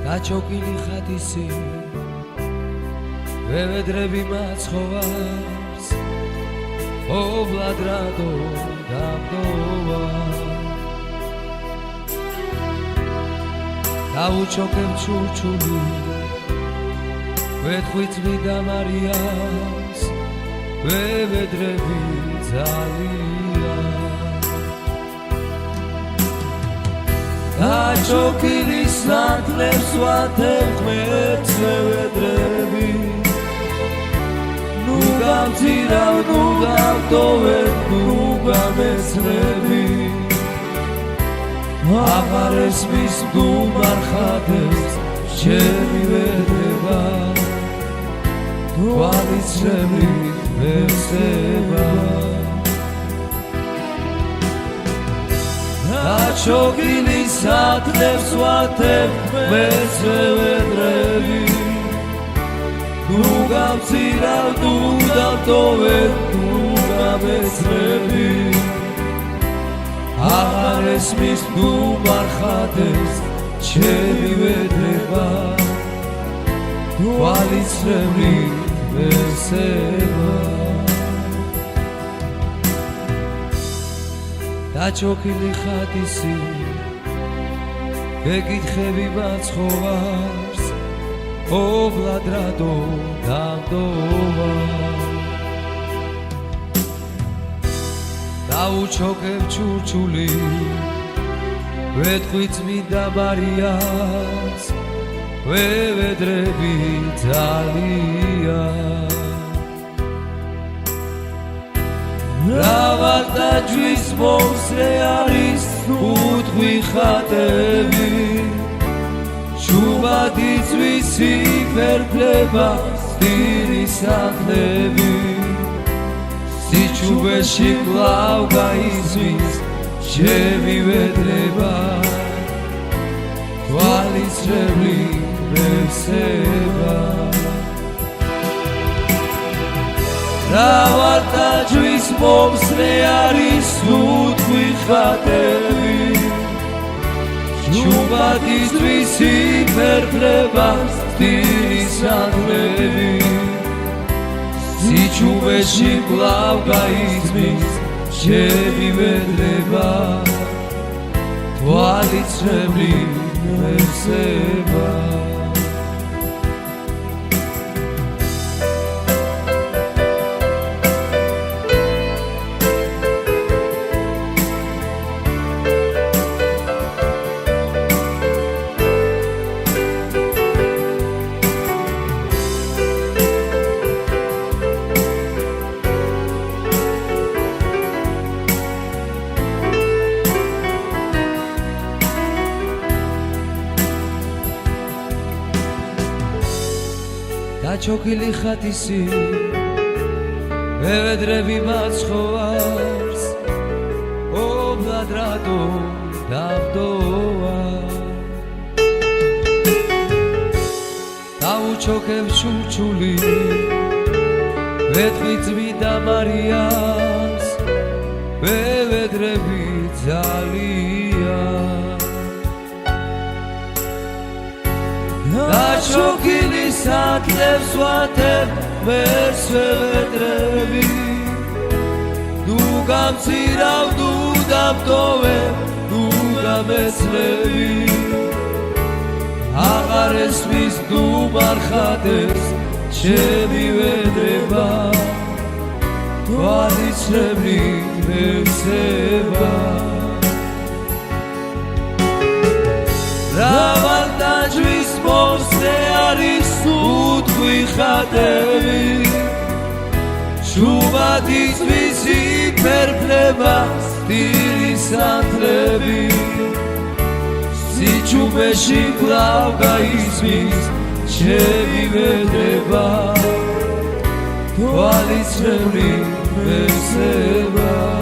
დაჩოკილი ხატისი ვევედრები მაცხოვარს ოვლად რადო დამდოვა დავუჩოქებ ჩურჩული ვეთხვით წმინდა მარიამს ვევედრები ძალია დაჩოკილი სანთლებს ვათებ ღმერთს ვევედრები ნუ გამძირავ, ნუ გავტოვებ, ნუ გამეცნები აღარ ესმის მდუმარ ხატებს ჩემი ვედრება თვალიცრები ვერსება დაჩოკილი სათლებს ვათებ ღმერთს ვევედრები ნუ გამძირავ, ნუ დავტოვებ, ნუ გამეცნები აღარ ესმის მდუმარ ხატებს ჩემი ვედრება თვალიცრები ვერსება დაჩოკილი ხატისი გეკითხები მაცხოვარს ოვლად რადო დამდოვა დავუჩოქებ ჩურჩული ვეთხვით წმინდა მარიამს ვევედრები ძალია მრავალდაჯვის მომსრე არის უთხვი ხატები ჩუმადი ძვისი ფერფლება სტილი სახლები სიჩუბეში კვლავ გაიზმის ჩემი ვედრება თვალიცრები ვერსება მრავალდაჯვის მომსრე არის უთხვი ხატები ჩუმადი ძვისი ფერფლება სტილი სახლები სიჩუბეში კვლავ გაიზმის ჩემი ვედრება თვალიცრები ვერსება დაჩოკილი ხატისი ვევედრები მაცხოვარს ოვლად რადო დამდოვა დავუჩოქებ ჩურჩული ვეთხვით წმინდა მარიამს ვევედრები ძალია დაჩოკილი სათლებს ვათებ ღმერთს ვევედრები ნუ გამძირავ, ნუ დავტოვებ, ნუ გამეცნები აღარ ესმის მდუმარ ხატებს ჩემი ვედრება თვალიცრები ვერსება მრავალდაჯვის მომსრე არის უთხვი ხატები ჩუმადი ძვისი ფერფლება სტილი სახლები სიჩუბეში კვლავ გაიზმის ჩემი ვედრება თვალიცრები ვერსება